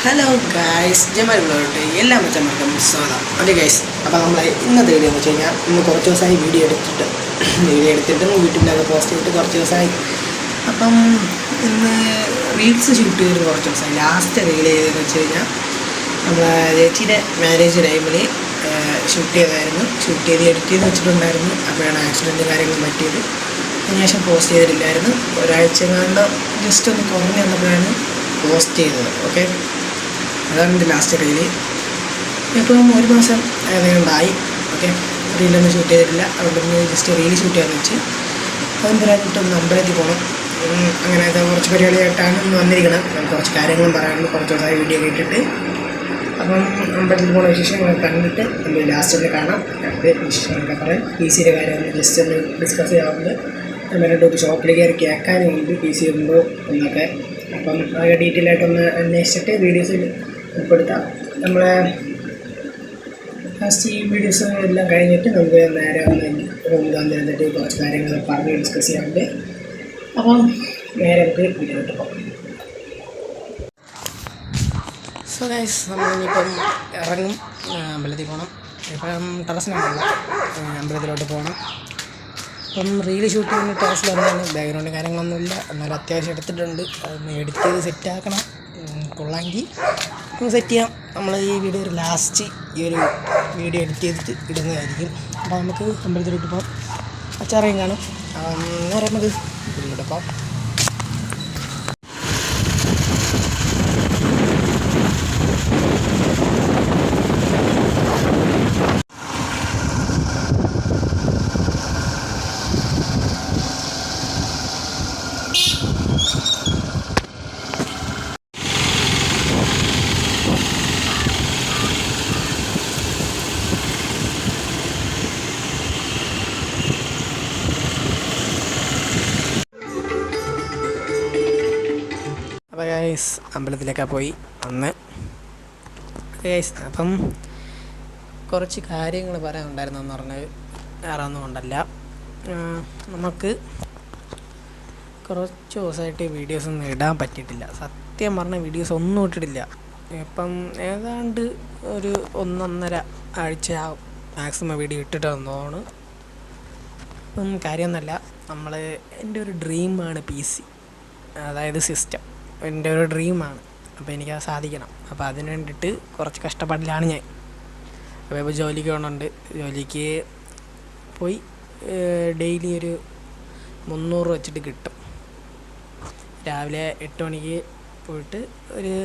Hello guys, Jamal ബ്ലോഗിലോട്ട് എല്ലാ മച്ചന്മാർക്കും സ്വാഗതം. Okay guys, അപ്പോൾ നമ്മൾ ഇന്നത്തെ വീഡിയോ എന്ന് വെച്ച് കഴിഞ്ഞാൽ ഇന്ന് കുറച്ച് ദിവസമായി വീഡിയോ എടുത്തിട്ടും യൂട്യൂബിലൊക്കെ പോസ്റ്റ് ചെയ്തിട്ട് കുറച്ച് ദിവസമായി. അപ്പം ഇന്ന് റീൽസ് ഷൂട്ട് ചെയ്തിട്ട് കുറച്ച് ദിവസമായി. ലാസ്റ്റ് റീൽ ചെയ്തതെന്ന് വെച്ച് കഴിഞ്ഞാൽ നമ്മളെ ചേച്ചിയുടെ മാരേജ് ടൈമിൽ ഷൂട്ട് ചെയ്തായിരുന്നു. ഷൂട്ട് ചെയ്ത് എഡിറ്റ് ചെയ്ത് വെച്ചിട്ടുണ്ടായിരുന്നു. അപ്പോഴാണ് ആക്സിഡൻറ്റ് കാര്യങ്ങളും പറ്റിയത്. അതിനുശേഷം പോസ്റ്റ് ചെയ്തിട്ടില്ലായിരുന്നു. ഒരാഴ്ച കണ്ട് ജസ്റ്റ് ഒന്ന് കുറഞ്ഞ് വന്നപ്പോഴാണ് പോസ്റ്റ് ചെയ്തത്. ഓക്കെ, അതാണ് എൻ്റെ ലാസ്റ്റ് റീല്. ഇപ്പം ഒരു മാസം ഏതാണ്ടായി. ഓക്കെ, റീലൊന്നും ഷൂട്ട് ചെയ്തിട്ടില്ല. അതുകൊണ്ടൊന്ന് ജസ്റ്റ് റീല് ഷൂട്ട് ചെയ്യാമെന്ന് വെച്ച് അതും പറയാനിട്ടൊന്ന് അമ്പലത്തിൽ പോകണം. അങ്ങനെ കുറച്ച് പരിപാടിയായിട്ടാണ് ഇന്ന് വന്നിരിക്കണം. കുറച്ച് കാര്യങ്ങളും പറയാനുണ്ട്. കുറച്ച് ദിവസമായി വീഡിയോ കേട്ടിട്ട്. അപ്പം അമ്പലത്തിൽ പോകുന്ന വിശേഷങ്ങളൊക്കെ കണ്ടിട്ട് നമ്മൾ ലാസ്റ്റ് കാണാം. കണ്ട് വിശേഷങ്ങളൊക്കെ പറയാം. പി സിയുടെ കാര്യം ജസ്റ്റ് ഒന്ന് ഡിസ്കസ് ചെയ്യാറുണ്ട്. നമ്മളുടെ ഒരു ഷോപ്പിലേക്ക് കയറി കേൾക്കാനും ഉണ്ട് പി സി ഉണ്ടോ എന്നൊക്കെ. അപ്പം അതൊക്കെ ഡീറ്റെയിൽ ആയിട്ടൊന്ന് അന്വേഷിച്ചിട്ട് വീഡിയോസിൽ ഉൾപ്പെടുത്താം. നമ്മളെ ലാസ്റ്റ് ഈ വീഡിയോസ് എല്ലാം കഴിഞ്ഞിട്ട് നമുക്ക് നേരെ ഒന്ന് റൂമിൽ വന്നിരുന്നിട്ട് കുറച്ച് കാര്യങ്ങൾ പറഞ്ഞ് ഡിസ്കസ് ചെയ്യാറുണ്ട്. അപ്പം നേരെ നമുക്ക് വീഡിയോട്ട് പോകാം. സോ ഗൈസ്, നമ്മളിനിപ്പം ഇറങ്ങും. അമ്പലത്തിൽ പോകണം. ഇപ്പം ടെറസിനാണല്ലോ, അമ്പലത്തിലോട്ട് പോകണം. അപ്പം റീല് ഷൂട്ട് ചെയ്യുന്ന ടെറസിൽ വന്നാണ്. ബാക്ക്ഗ്രൗണ്ട് കാര്യങ്ങളൊന്നുമില്ല, എന്നാലും അത്യാവശ്യം എടുത്തിട്ടുണ്ട്. അതൊന്ന് എഡിറ്റ് ചെയ്ത് സെറ്റാക്കണം. കൊള്ളാമെങ്കിൽ ഒന്ന് സെറ്റ് ചെയ്യാം. നമ്മൾ ഈ വീഡിയോ ലാസ്റ്റ് ഈ ഒരു വീഡിയോ എഡിറ്റ് ചെയ്തിട്ട് ഇടുന്നതായിരിക്കും. അപ്പോൾ നമുക്ക് അമ്പലത്തിലോട്ട് പോകാം. അച്ചാറേയും കാണും. നേരെ നമുക്ക് വീട്ടിലോട്ട് പോകാം. അപ്പോൾ ഗൈസ്, അമ്പലത്തിലൊക്കെ പോയി വന്ന് ഗൈസ്. അപ്പം കുറച്ച് കാര്യങ്ങൾ പറയാനുണ്ടായിരുന്നെന്ന് പറഞ്ഞത് വേറെ ഒന്നും കൊണ്ടല്ല. നമുക്ക് കുറച്ച് ദിവസമായിട്ട് വീഡിയോസൊന്നും ഇടാൻ പറ്റിയിട്ടില്ല. സത്യം പറഞ്ഞ വീഡിയോസ് ഒന്നും ഇട്ടിട്ടില്ല. ഇപ്പം ഏതാണ്ട് ഒരു 1.5 ആഴ്ച മാക്സിമം വീഡിയോ ഇട്ടിട്ടാണ്. ഇപ്പം കാര്യമൊന്നുമല്ല. എൻ്റെ ഒരു ഡ്രീമാണ് പി സി, അതായത് സിസ്റ്റം. എൻ്റെ ഒരു ഡ്രീമാണ്. അപ്പോൾ എനിക്കത് സാധിക്കണം. അപ്പോൾ അതിന് വേണ്ടിയിട്ട് കുറച്ച് കഷ്ടപ്പാടിലാണ് ഞാൻ. അപ്പോൾ ഇപ്പോൾ ജോലിക്ക് പോകുന്നുണ്ട്. ജോലിക്ക് പോയി ഡെയിലി ഒരു 300 വെച്ചിട്ട് കിട്ടും. രാവിലെ 8 മണിക്ക് പോയിട്ട് ഒരു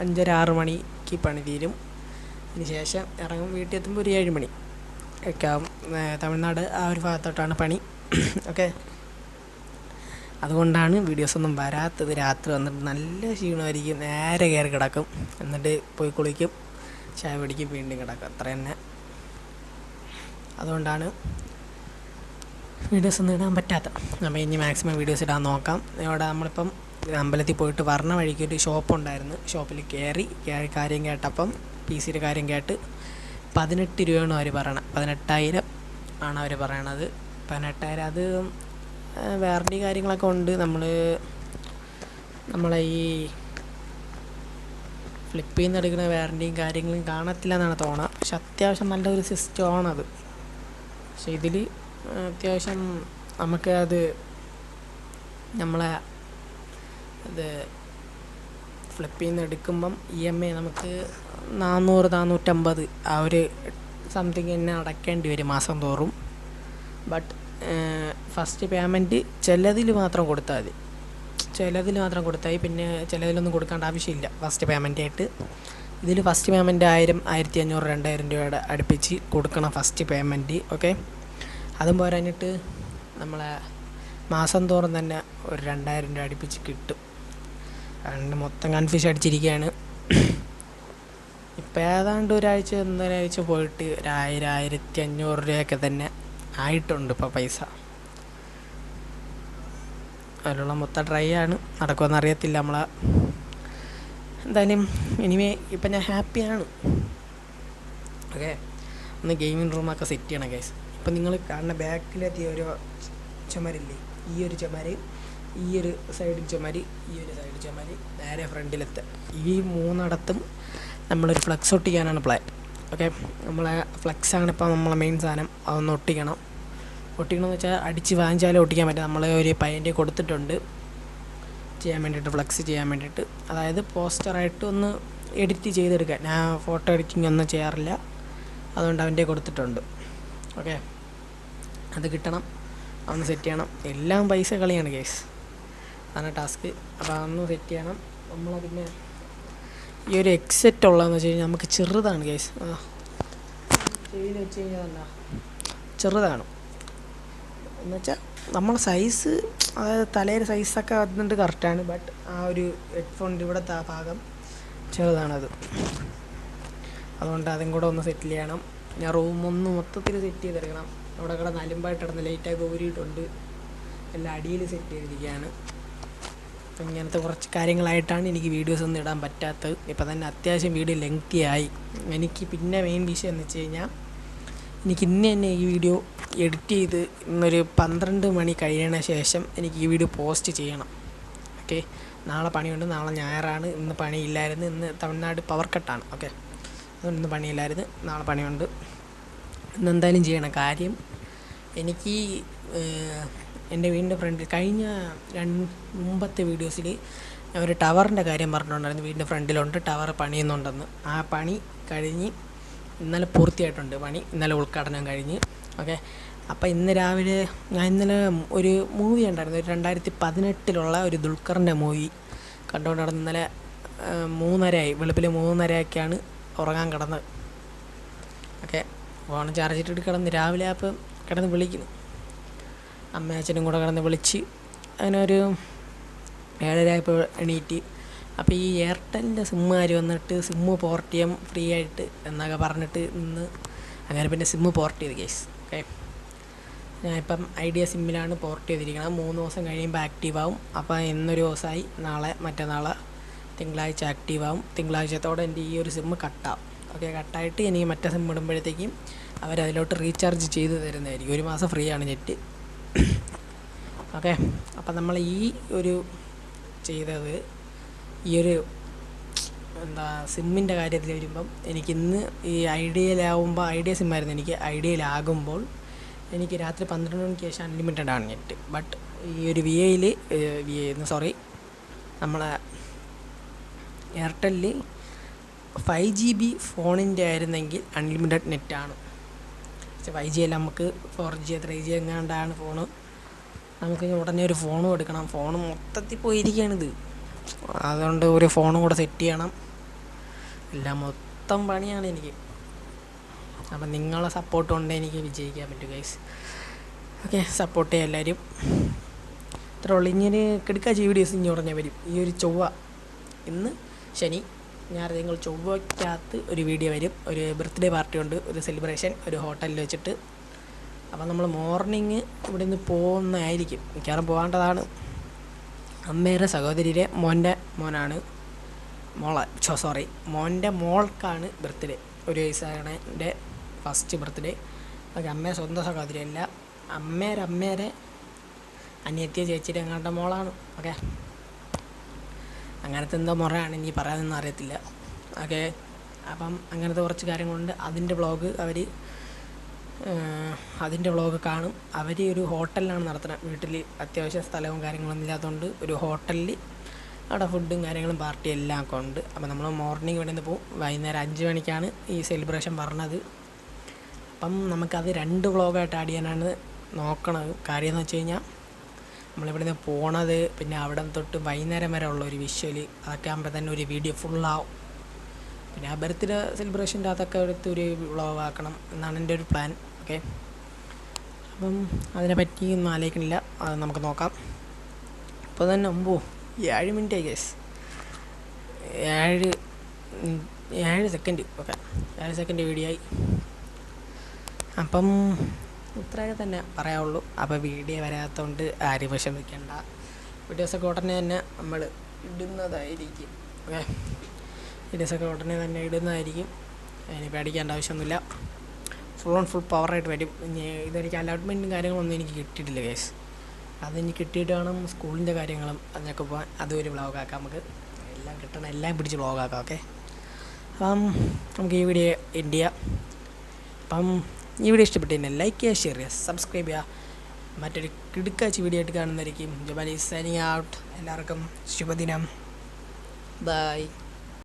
5-6 മണിക്ക് പണി തീരും. അതിന് ശേഷം ഇറങ്ങും. വീട്ടിൽ എത്തുമ്പോൾ ഒരു 7 മണി ഒക്കെ ആവും. തമിഴ്നാട് ആ ഒരു ഭാഗത്തോട്ടാണ് പണി. ഓക്കെ, അതുകൊണ്ടാണ് വീഡിയോസൊന്നും വരാത്തത്. രാത്രി വന്നിട്ട് നല്ല ക്ഷീണമായിരിക്കും. നേരെ കയറി കിടക്കും. എന്നിട്ട് പോയി കുളിക്കും, ചായ പിടിക്കും, വീണ്ടും കിടക്കും. അത്ര തന്നെ. അതുകൊണ്ടാണ് വീഡിയോസൊന്നും ഇടാൻ പറ്റാത്തത്. നമ്മൾ ഇനി മാക്സിമം വീഡിയോസ് ഇടാൻ നോക്കാം. ഇവിടെ നമ്മളിപ്പം അമ്പലത്തിൽ പോയിട്ട് വരണ വഴിക്ക് ഒരു ഷോപ്പുണ്ടായിരുന്നു. ഷോപ്പിൽ കയറി കാര്യം കേട്ടപ്പം പി സിയുടെ കാര്യം കേട്ട് 18 രൂപയാണ് അവർ പറയണത്. 18,000 ആണ് അവർ പറയണത്. 18,000 അത് വാറണ്ടി കാര്യങ്ങളൊക്കെ ഉണ്ട്. നമ്മളെ ഈ ഫ്ലിപ്പിൽ നിന്ന് എടുക്കുന്ന വാറണ്ടിയും കാര്യങ്ങളും കാണത്തില്ല എന്നാണ് തോന്നുക. പക്ഷെ അത്യാവശ്യം നല്ലൊരു സിസ്റ്റമാണത്. പക്ഷെ ഇതിൽ അത്യാവശ്യം നമുക്ക് നമ്മളെ ഫ്ലിപ്പിൽ നിന്ന് എടുക്കുമ്പം EMI നമുക്ക് 400-450 ആ ഒരു സംതിങ് തന്നെ അടയ്ക്കേണ്ടി വരും മാസം തോറും. ബട്ട് ഫസ്റ്റ് പേയ്മെൻറ്റ് ചിലതിൽ മാത്രം കൊടുത്താൽ മതി. പിന്നെ ചിലതിലൊന്നും കൊടുക്കേണ്ട ആവശ്യമില്ല ഫസ്റ്റ് പേയ്മെൻ്റ് ആയിട്ട്. ഇതിൽ ഫസ്റ്റ് പേയ്മെൻറ്റ് 1000, 1500, 2000 രൂപയുടെ അടുപ്പിച്ച് കൊടുക്കണം ഫസ്റ്റ് പേയ്മെൻറ്റ്. ഓക്കെ, അതും പോരാഞ്ഞിട്ട് നമ്മളെ മാസം തോറും തന്നെ ഒരു 2000 രൂപ അടുപ്പിച്ച് കിട്ടും. അതുകൊണ്ട് മൊത്തം കൺഫ്യൂഷൻ അടിച്ചിരിക്കുകയാണ്. ഇപ്പം ഏതാണ്ട് ഒരാഴ്ച പോയിട്ട് 1000, 1500 രൂപയൊക്കെ തന്നെ ആയിട്ടുണ്ട് ഇപ്പോൾ പൈസ. അതിലുള്ള മൊത്തം ട്രൈ ആണ്. നടക്കുമെന്ന് അറിയത്തില്ല. എന്തായാലും ഇനിമേ ഇപ്പം ഞാൻ ഹാപ്പിയാണ്. ഓക്കെ, ഒന്ന് ഗെയിമിംഗ് റൂമൊക്കെ സെറ്റ് ചെയ്യണം ഗൈസ്. ഇപ്പം നിങ്ങൾ കാണുന്ന ബാക്കിലെത്തിയ ഒരു ചുമരില്ലേ, ഈ ഒരു ചുമര് ഈ ഒരു സൈഡ് ചുമര്, ഈ ഒരു സൈഡ് ചുമര്, നേരെ ഫ്രണ്ടിലത്തെ ഈ മൂന്നിടത്തും നമ്മളൊരു ഫ്ലെക്സ് ഒട്ടിക്കാനാണ് പ്ലാൻ. ഓക്കെ, നമ്മളെ ഫ്ലെക്സാണ് ഇപ്പോൾ നമ്മളെ മെയിൻ സാധനം. അതൊന്ന് ഒട്ടിക്കണമെന്ന് വെച്ചാൽ അടിച്ച് വാങ്ങിച്ചാലേ ഒട്ടിക്കാൻ പറ്റും. നമ്മൾ ഒരു പയ്യൻ്റെ കൊടുത്തിട്ടുണ്ട് ചെയ്യാൻ വേണ്ടിയിട്ട്, ഫ്ലെക്സ് ചെയ്യാൻ വേണ്ടിയിട്ട്. അതായത് പോസ്റ്ററായിട്ട് ഒന്ന് എഡിറ്റ് ചെയ്തെടുക്കാൻ. ഞാൻ ഫോട്ടോ എഡിറ്റിംഗ് ഒന്നും ചെയ്യാറില്ല, അതുകൊണ്ട് അവൻ്റെ കൊടുത്തിട്ടുണ്ട്. ഓക്കെ, അത് കിട്ടണം, അതൊന്ന് സെറ്റ് ചെയ്യണം. എല്ലാം പൈസ കളിയാണ് കേസ്, അതാണ് ടാസ്ക്. അപ്പോൾ അതൊന്ന് സെറ്റ് ചെയ്യണം. നമ്മൾ പിന്നെ ഈ ഒരു എക്സെറ്റ് ഉള്ളതെന്ന് വെച്ച് കഴിഞ്ഞാൽ നമുക്ക് ചെറുതാണ് കേസ്. ചെയ്ത് വെച്ച് കഴിഞ്ഞാൽ എന്താ ചെറുതാണ് എന്ന് വെച്ചാൽ നമ്മളെ സൈസ്, അതായത് തലയുടെ സൈസൊക്കെ അതുകൊണ്ട് കറക്റ്റാണ്. ബട്ട് ആ ഒരു ഹെഡ്ഫോണിൻ്റെ ഇവിടുത്തെ ആ ഭാഗം ചെറുതാണത്. അതുകൊണ്ട് അതും കൂടെ ഒന്ന് സെറ്റിൽ ചെയ്യണം. ഞാൻ റൂമൊന്ന് മൊത്തത്തിൽ സെറ്റ് ചെയ്തെടുക്കണം. അവിടെ കിടന്ന് അലുമ്പായിട്ട് കിടന്ന് ലൈറ്റായി കോരിയിട്ടുണ്ട്. എല്ലാം അടിയിൽ സെറ്റ് ചെയ്തിരിക്കുകയാണ്. അപ്പം ഇങ്ങനത്തെ കുറച്ച് കാര്യങ്ങളായിട്ടാണ് എനിക്ക് വീഡിയോസ് ഒന്നും ഇടാൻ പറ്റാത്തത്. ഇപ്പം തന്നെ അത്യാവശ്യം വീഡിയോ ലെങ്തി ആയി. എനിക്ക് പിന്നെ മെയിൻ വിഷയം എന്ന് വെച്ച് കഴിഞ്ഞാൽ എനിക്ക് ഇന്ന് തന്നെ ഈ വീഡിയോ എഡിറ്റ് ചെയ്ത് ഇന്നൊരു 12 മണി കഴിയണ ശേഷം എനിക്ക് ഈ വീഡിയോ പോസ്റ്റ് ചെയ്യണം. ഓക്കെ, നാളെ പണിയുണ്ട്. നാളെ ഞായറാണ്. ഇന്ന് പണിയില്ലായിരുന്നു. ഇന്ന് തമിഴ്നാട് പവർ കട്ടാണ്. ഓക്കെ, അതുകൊണ്ട് ഇന്ന് പണിയില്ലായിരുന്നു. നാളെ പണിയുണ്ട്. ഇന്ന് എന്തായാലും ചെയ്യണം. കാര്യം എനിക്ക് എൻ്റെ വീടിൻ്റെ ഫ്രണ്ടിൽ കഴിഞ്ഞ മുമ്പത്തെ വീഡിയോസിൽ ഞാൻ ഒരു ടവറിൻ്റെ കാര്യം പറഞ്ഞിട്ടുണ്ടായിരുന്നു. വീടിൻ്റെ ഫ്രണ്ടിലുണ്ട് ടവർ പണിയുന്നുണ്ടെന്ന്. ആ പണി കഴിഞ്ഞ് ഇന്നലെ പൂർത്തിയായിട്ടുണ്ട്. പണി ഇന്നലെ ഉദ്ഘാടനം കഴിഞ്ഞ്. ഓക്കെ, അപ്പോൾ ഇന്ന് രാവിലെ ഞാൻ ഇന്നലെ ഒരു മൂവി ഉണ്ടായിരുന്നു, ഒരു 2018 ഒരു ദുൽഖറിൻ്റെ മൂവി കണ്ടുകൊണ്ട് നടന്ന് ഇന്നലെ 3:30 വെളുപ്പിൽ 3:30 ഉറങ്ങാൻ കിടന്നത്. ഓക്കെ, ഫോൺ ചാർജ് ഇട്ടിട്ട് കിടന്ന് രാവിലെ അപ്പം കിടന്ന് വിളിക്കുന്നു. അമ്മയും അച്ഛനും കൂടെ കിടന്ന് വിളിച്ച് അങ്ങനെ ഒരു 7:30 എണീറ്റ്. അപ്പോൾ ഈ എയർടെലിൻ്റെ സിമ്മുകാർ വന്നിട്ട് സിമ്മ് പോർട്ട് ചെയ്യാൻ ഫ്രീ ആയിട്ട് എന്നൊക്കെ പറഞ്ഞിട്ട് ഇന്ന് അങ്ങനെ പിന്നെ സിമ്മ് പോർട്ട് ചെയ്ത് കേസ്. ഓക്കെ, ഞാനിപ്പം ഐഡിയ സിമ്മിലാണ് പോർട്ട് ചെയ്തിരിക്കുന്നത്. 3 ദിവസം കഴിയുമ്പോൾ ആക്റ്റീവ് ആവും. അപ്പോൾ ഇന്നൊരു ദിവസമായി, നാളെ മറ്റന്നാൾ തിങ്കളാഴ്ച ആക്റ്റീവ് ആവും. തിങ്കളാഴ്ചത്തോടെ എൻ്റെ ഈ ഒരു സിമ്മ് കട്ടാവും. ഓക്കെ, കട്ടായിട്ട് എനിക്ക് മറ്റേ സിം ഇടുമ്പോഴത്തേക്കും അവരതിലോട്ട് റീചാർജ് ചെയ്ത് തരുന്നതായിരിക്കും. 1 മാസം ഫ്രീ ആണ് നെറ്റ്. ഓക്കെ, അപ്പം നമ്മൾ ഈ ഒരു ചെയ്തത് ഈ ഒരു സിമ്മിൻ്റെ കാര്യത്തിൽ വരുമ്പം എനിക്കിന്ന് ഈ ഐഡിയ സിമ്മായിരുന്നു. എനിക്ക് ഐഡിയയിലാകുമ്പോൾ എനിക്ക് രാത്രി 12 മണിക്ക് ശേഷം അൺലിമിറ്റഡ് ആണ് നെറ്റ്. ബട്ട് ഈ ഒരു നമ്മളെ എയർടെല്ലിൽ 5 GB ഫോണിൻ്റെ ആയിരുന്നെങ്കിൽ അൺലിമിറ്റഡ് നെറ്റാണ്. പക്ഷേ 5G അല്ല, നമുക്ക് 4G 3G എങ്ങാണ്ടാണ് ഫോണ്. നമുക്ക് ഉടനെ ഒരു ഫോണും എടുക്കണം. ഫോണ് മൊത്തത്തിൽ പോയിരിക്കുകയാണിത്. അതുകൊണ്ട് ഒരു ഫോണും കൂടെ സെറ്റ് ചെയ്യണം. എല്ലാം മൊത്തം പണിയാണ് എനിക്ക്. അപ്പം നിങ്ങളെ സപ്പോർട്ട് കൊണ്ട് എനിക്ക് വിജയിക്കാൻ പറ്റും ഗൈസ്. ഓക്കെ, സപ്പോർട്ട് ചെയ്യാം എല്ലാവരും. ഇത്ര ഉള്ളു. ഇങ്ങനെ കിടക്കാച്ച വീഡിയോസ് ഇനി ഉടനെ വരും. ഈ ഒരു ചൊവ്വ, ഇന്ന് ശനി, ഞായർ, നിങ്ങൾ ചൊവ്വയ്ക്കകത്ത് ഒരു വീഡിയോ വരും. ഒരു ബർത്ത്ഡേ പാർട്ടി ഉണ്ട്, ഒരു സെലിബ്രേഷൻ ഒരു ഹോട്ടലിൽ വെച്ചിട്ട്. അപ്പം നമ്മൾ മോർണിംഗ് ഇവിടെ നിന്ന് പോകുന്നതായിരിക്കും. മിക്കവാറും പോകേണ്ടതാണ്. അമ്മയുടെ സഹോദരിയുടെ മോൻ്റെ മോൾക്കാണ് ബർത്ത്ഡേ. 1 വയസ്സാണ് എൻ്റെ ഫസ്റ്റ് ബർത്ത്ഡേ. ഓക്കെ, അമ്മയുടെ സ്വന്തം സഹോദരിയല്ല, അമ്മേരെ അനിയത്തിയ ചേച്ചിയുടെ എങ്ങാണ്ട മോളാണ്. ഓക്കെ, അങ്ങനത്തെ എന്തോ മുറയാണ്, എനിക്ക് പറയാനൊന്നും അറിയത്തില്ല. ഓക്കെ, അപ്പം അങ്ങനത്തെ കുറച്ച് കാര്യങ്ങളുണ്ട്. അതിൻ്റെ വ്ളോഗ് കാണും. അവർ ഒരു ഹോട്ടലിലാണ് നടത്തുന്നത്. വീട്ടിൽ അത്യാവശ്യം സ്ഥലവും കാര്യങ്ങളൊന്നും ഇല്ലാത്തതുകൊണ്ട് ഒരു ഹോട്ടലിൽ അവിടെ ഫുഡും കാര്യങ്ങളും പാർട്ടി എല്ലാം ഒക്കെ ഉണ്ട്. അപ്പോൾ നമ്മൾ മോർണിംഗ് ഇവിടെ നിന്ന് പോകും. വൈകുന്നേരം 5 മണിക്കാണ് ഈ സെലിബ്രേഷൻ പറഞ്ഞത്. അപ്പം നമുക്കത് 2 വ്ളോഗായിട്ട് ആഡ് ചെയ്യാനാണ് നോക്കണത്. കാര്യം എന്ന് വെച്ച് കഴിഞ്ഞാൽ നമ്മളിവിടെ നിന്ന് പോണത്, പിന്നെ അവിടെ തൊട്ട് വൈകുന്നേരം വരെ ഉള്ള ഒരു വിഷ്വൽ, അതൊക്കെ ആകുമ്പോൾ തന്നെ ഒരു വീഡിയോ ഫുള്ളാവും. പിന്നെ ആ ബർത്ത്ഡേ സെലിബ്രേഷൻ്റെ അതൊക്കെ എടുത്ത് ഒരു വ്ളോഗ് ആക്കണം എന്നാണ് എൻ്റെ ഒരു പ്ലാൻ. ഓക്കെ, അപ്പം അതിനെപ്പറ്റി ഒന്നും ആലോചിക്കണില്ല, അത് നമുക്ക് നോക്കാം. ഇപ്പോൾ തന്നെ 7 minute case, 7 second. Okay, 7 second video ആയി. അപ്പം ഇത്രയൊക്കെ തന്നെ പറയാവുള്ളൂ. അപ്പോൾ വീഡിയോ വരാത്തതുകൊണ്ട് ആരും വിഷമിക്കേണ്ട. വീഡിയോസൊക്കെ ഉടനെ തന്നെ നമ്മൾ ഇടുന്നതായിരിക്കും. ഓക്കെ, വീഡിയോസൊക്കെ ഉടനെ തന്നെ ഇടുന്നതായിരിക്കും. ഇനി പേടിക്കേണ്ട ആവശ്യമൊന്നുമില്ല. ഫുൾ പവറായിട്ട് വരും. ഇതെനിക്ക് അലോട്ട്മെൻറ്റും കാര്യങ്ങളൊന്നും എനിക്ക് കിട്ടിയിട്ടില്ല കേസ്. അതിന് കിട്ടിയിട്ട് വേണം സ്കൂളിൻ്റെ കാര്യങ്ങളും അതിനൊക്കെ പോകാൻ. അതും ഒരു വ്ളോഗാക്കാം നമുക്ക്. എല്ലാം കിട്ടണം, എല്ലാം പിടിച്ച് വ്ളോഗാക്കാം. ഓക്കെ, അപ്പം നമുക്ക് ഈ വീഡിയോ എൻഡ് ചെയ്യാം. അപ്പം ഈ വീഡിയോ ഇഷ്ടപ്പെട്ടു ലൈക്ക് ചെയ്യുക, ഷെയർ ചെയ്യുക, സബ്സ്ക്രൈബ് ചെയ്യുക. മറ്റൊരു കിടുക്കാച്ചി വീഡിയോ ആയിട്ട് കാണുന്നതായിരിക്കും. Jamali signing out. എല്ലാവർക്കും ശുഭദിനം. ബൈ.